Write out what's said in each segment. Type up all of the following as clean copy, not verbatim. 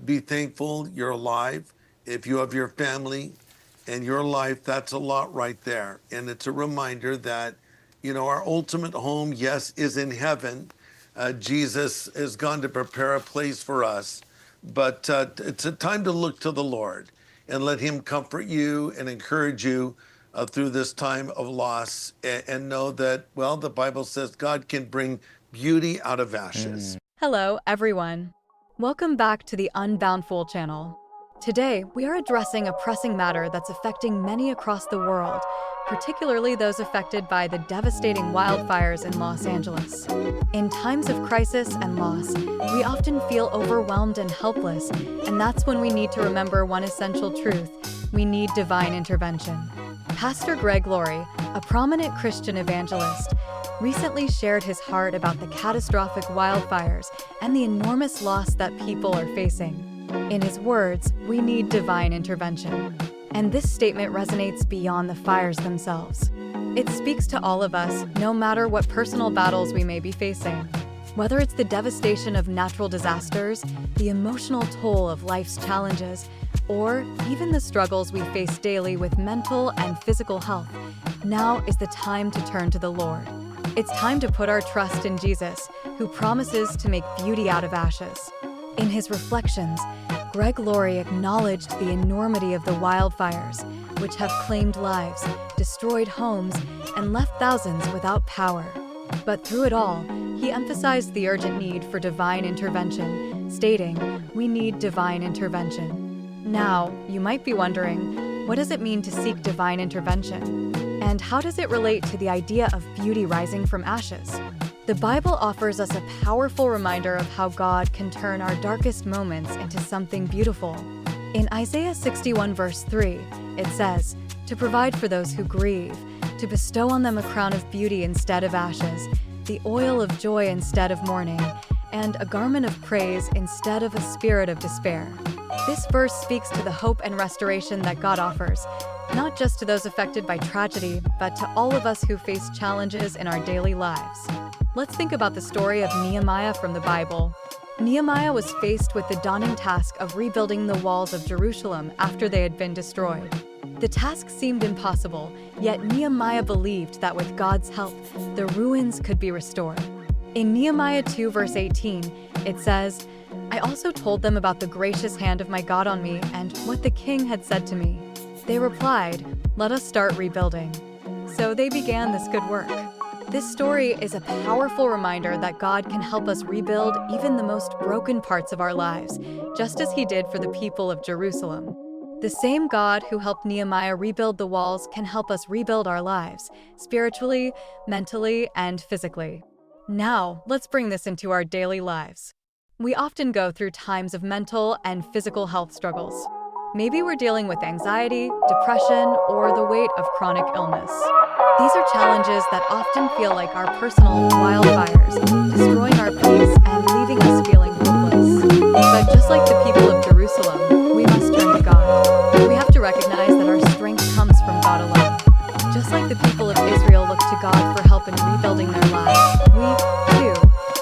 Be thankful you're alive. If you have your family and your life, that's a lot right there. And it's a reminder that, our ultimate home, yes, is in heaven. Jesus has gone to prepare a place for us. But it's a time to look to the Lord and let him comfort you and encourage you through this time of loss, and know that, well, the Bible says God can bring beauty out of ashes. Hello, everyone. Welcome back to the Unbound Fool channel. Today, we are addressing a pressing matter that's affecting many across the world, particularly those affected by the devastating wildfires in Los Angeles. In times of crisis and loss, we often feel overwhelmed and helpless, and that's when we need to remember one essential truth: we need divine intervention. Pastor Laurie, a prominent Christian evangelist, recently shared his heart about the catastrophic wildfires and the enormous loss that people are facing. In his words, we need divine intervention. And this statement resonates beyond the fires themselves. It speaks to all of us, no matter what personal battles we may be facing. Whether it's the devastation of natural disasters, the emotional toll of life's challenges, or even the struggles we face daily with mental and physical health, now is the time to turn to the Lord. It's time to put our trust in Jesus, who promises to make beauty out of ashes. In his reflections, Laurie acknowledged the enormity of the wildfires, which have claimed lives, destroyed homes, and left thousands without power. But through it all, he emphasized the urgent need for divine intervention, stating, "We need divine intervention." Now, you might be wondering, what does it mean to seek divine intervention? And how does it relate to the idea of beauty rising from ashes? The Bible offers us a powerful reminder of how God can turn our darkest moments into something beautiful. In Isaiah 61 verse 3, it says, "To provide for those who grieve, to bestow on them a crown of beauty instead of ashes, the oil of joy instead of mourning, and a garment of praise instead of a spirit of despair." This verse speaks to the hope and restoration that God offers, not just to those affected by tragedy, but to all of us who face challenges in our daily lives. Let's think about the story of Nehemiah from the Bible. Nehemiah was faced with the daunting task of rebuilding the walls of Jerusalem after they had been destroyed. The task seemed impossible, yet Nehemiah believed that with God's help, the ruins could be restored. In Nehemiah 2 verse 18, it says, "I also told them about the gracious hand of my God on me and what the king had said to me. They replied, 'Let us start rebuilding.' So they began this good work." This story is a powerful reminder that God can help us rebuild even the most broken parts of our lives, just as he did for the people of Jerusalem. The same God who helped Nehemiah rebuild the walls can help us rebuild our lives, spiritually, mentally, and physically. Now, let's bring this into our daily lives. We often go through times of mental and physical health struggles. Maybe we're dealing with anxiety, depression, or the weight of chronic illness. These are challenges that often feel like our personal wildfires, destroying our peace and leaving us feeling hopeless. But just like the people of Jerusalem, we must turn to God. We have to recognize that our strength comes from God alone. Just like the people of Israel looked to God for help in rebuilding their lives, we, too,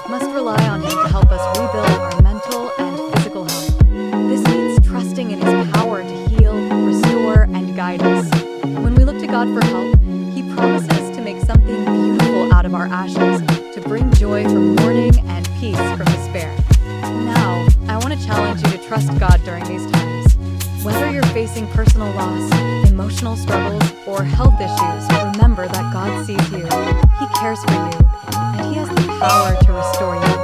must rely on him to help us rebuild our mental and physical health. This means trusting in his power to heal, restore, and guide us. When we look to God for help, he promises to make something beautiful out of our ashes, to bring joy from mourning and peace from despair. Now, I want to challenge you to trust God during these times. Whether you're facing personal loss, emotional struggles, or health issues, remember that God sees you, he cares for you, and he has the power to restore you.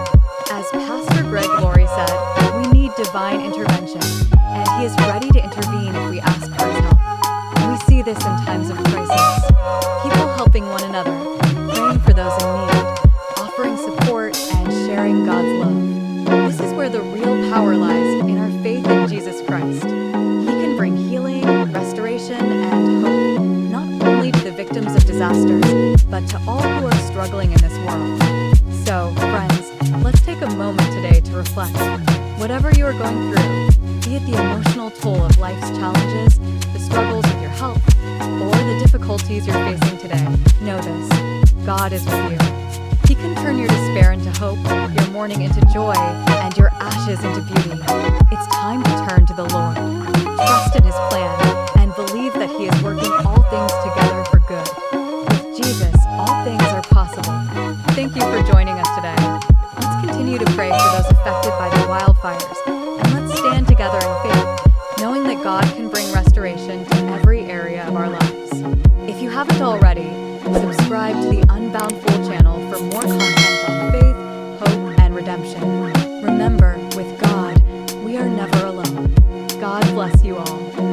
As Pastor Laurie said, we need divine intervention, and he is ready to intervene if we ask for his help. We see this in times of crisis. People helping one another, praying for those in need, offering support, and sharing God's love. This is where the real power lies, in our faith in Jesus Christ. He can bring healing, restoration, and hope, not only to the victims of disasters, but to all who are struggling in this world. So, friends, let's take a moment today to reflect. Whatever you are going through, be it the emotional toll of life's challenges, the struggles with your health, or the difficulties you're facing today, know this: God is with you. He can turn your despair into hope, your mourning into joy, and your ashes into beauty. It's time to turn to the Lord. Trust in His plan and believe that He is working all things together for good. With Jesus, all things are possible. Thank you for joining us today. Let's continue to pray for those affected by the wildfires, and let's stand together in faith, knowing that God can bring restoration to every area of our lives. If you haven't already, subscribe to the Unbound Fool channel for more content on faith, hope, and redemption. Remember, with God, we are never alone. God bless you all.